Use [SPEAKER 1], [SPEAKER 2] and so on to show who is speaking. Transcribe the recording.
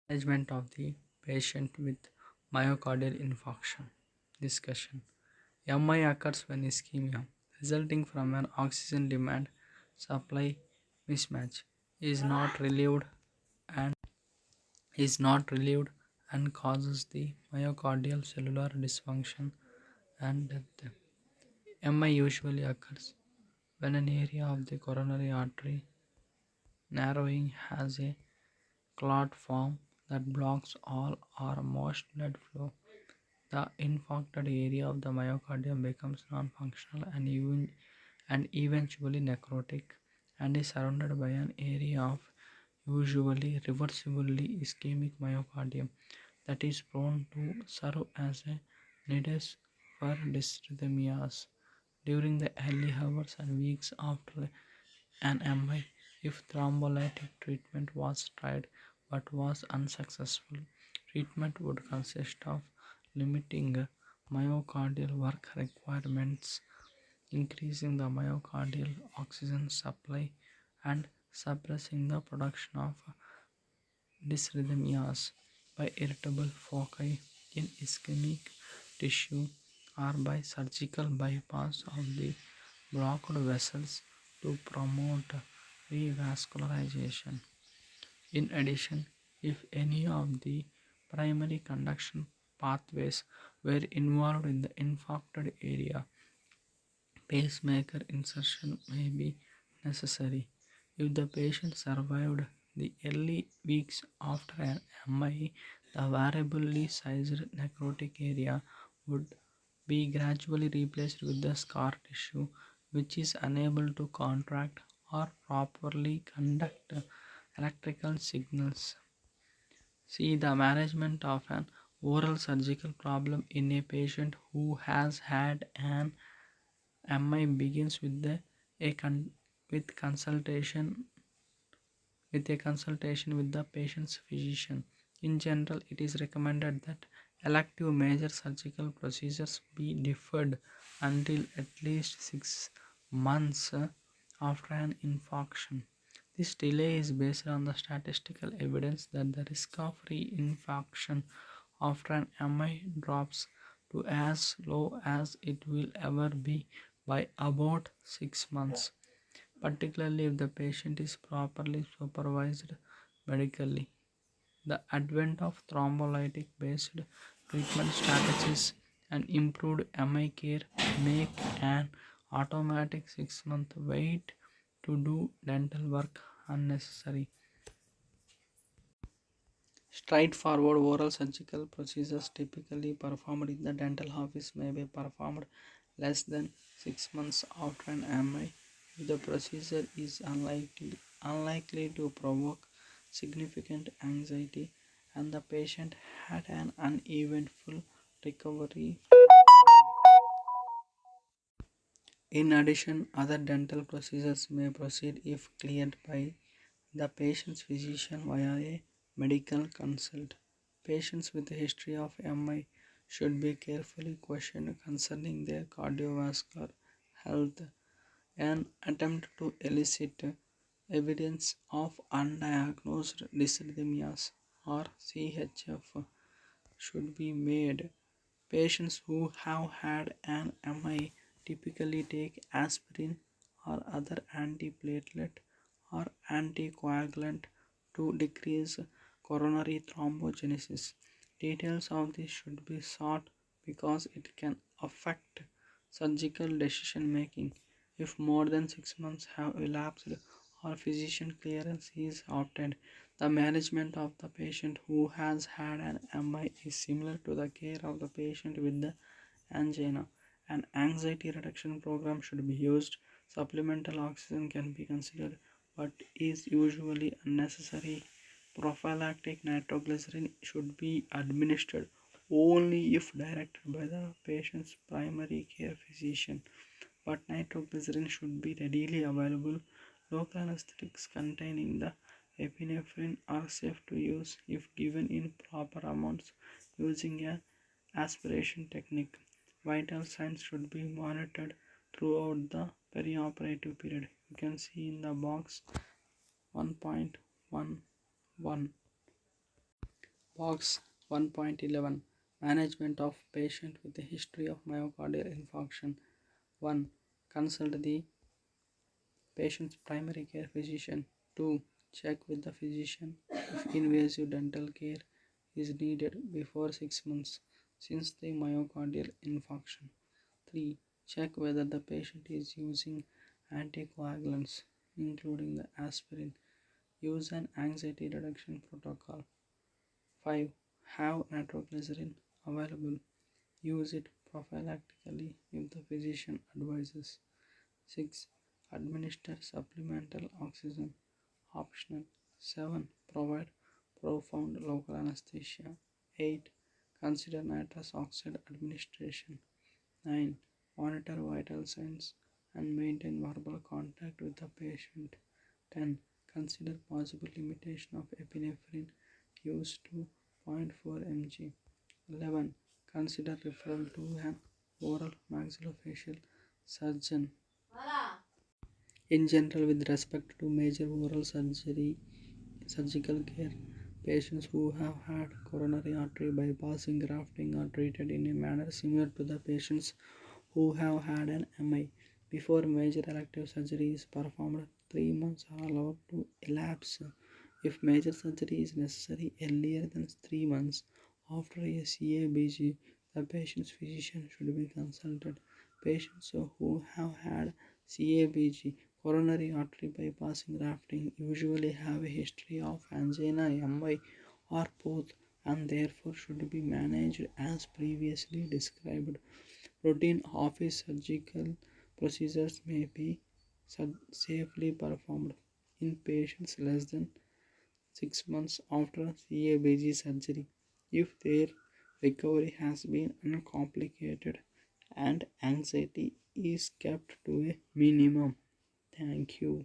[SPEAKER 1] Management of the patient with myocardial infarction. Discussion. MI occurs when ischemia, resulting from an oxygen demand supply mismatch, is not relieved and causes the myocardial cellular dysfunction and death. MI usually occurs when an area of the coronary artery narrowing has a clot form that blocks all or most blood flow. The infarcted area of the myocardium becomes non-functional and eventually necrotic, and is surrounded by an area of usually reversibly ischemic myocardium that is prone to serve as a nidus for dysrhythmias. During the early hours and weeks after an MI, if thrombolytic treatment was tried but was unsuccessful, treatment would consist of limiting myocardial work requirements, increasing the myocardial oxygen supply, and suppressing the production of dysrhythmias by irritable foci in ischemic tissue or by surgical bypass of the blocked vessels to promote revascularization. In addition, if any of the primary conduction pathways were involved in the infarcted area, pacemaker insertion may be necessary. If the patient survived the early weeks after an MI, the variably sized necrotic area would be gradually replaced with the scar tissue, which is unable to contract or properly conduct electrical signals. See the management of an oral surgical problem in a patient who has had an MI begins with with consultation with the patient's physician. In general, it is recommended that elective major surgical procedures be deferred until at least 6 months after an infarction. This delay is based on the statistical evidence that the risk of reinfarction after an MI drops to as low as it will ever be by about 6 months, particularly if the patient is properly supervised medically. The advent of thrombolytic based treatment strategies and improved MI care make an automatic 6-month wait to do dental work unnecessary. Straightforward oral surgical procedures typically performed in the dental office may be performed less than 6 months after an MI if the procedure is unlikely to provoke significant anxiety and the patient had an uneventful recovery. In addition, other dental procedures may proceed if cleared by the patient's physician via a medical consult. Patients with a history of MI should be carefully questioned concerning their cardiovascular health. An attempt to elicit evidence of undiagnosed dysrhythmias or CHF should be made. Patients who have had an MI typically take aspirin or other antiplatelet or anticoagulant to decrease coronary thrombogenesis. Details of this should be sought because it can affect surgical decision making. If more than 6 months have elapsed or physician clearance is obtained, the management of the patient who has had an MI is similar to the care of the patient with the angina. An anxiety reduction program should be used. Supplemental oxygen can be considered but is usually unnecessary. Prophylactic nitroglycerin should be administered only if directed by the patient's primary care physician, but nitroglycerin should be readily available. Local anesthetics containing the epinephrine are safe to use if given in proper amounts using an aspiration technique. Vital signs should be monitored throughout the perioperative period. You can see in the box 1.11. Box 1.11 Management of patient with a history of myocardial infarction. 1. Consult the patient's primary care physician. 2. Check with the physician if invasive dental care is needed before 6 months since the myocardial infarction. 3. Check whether the patient is using anticoagulants, including the aspirin. Use an anxiety reduction protocol. 5. Have nitroglycerin available. Use it prophylactically if the physician advises. 6. Administer supplemental oxygen. Optional. 7. Provide profound local anesthesia. 8. Consider nitrous oxide administration. 9. Monitor vital signs and maintain verbal contact with the patient. 10. Consider possible limitation of epinephrine use to zero point 0.4 mg. 11. Consider referral to an oral maxillofacial surgeon. In general, with respect to major oral surgical care, patients who have had coronary artery bypassing grafting are treated in a manner similar to the patients who have had an MI. Before major elective surgery is performed, 3 months are allowed to elapse. If major surgery is necessary earlier than 3 months after a CABG, the patient's physician should be consulted. Patients who have had CABG, coronary artery bypassing grafting, usually have a history of angina, MI, or both, and therefore should be managed as previously described. Routine office surgical procedures may be safely performed in patients less than 6 months after CABG surgery if their recovery has been uncomplicated and anxiety is kept to a minimum. Thank you.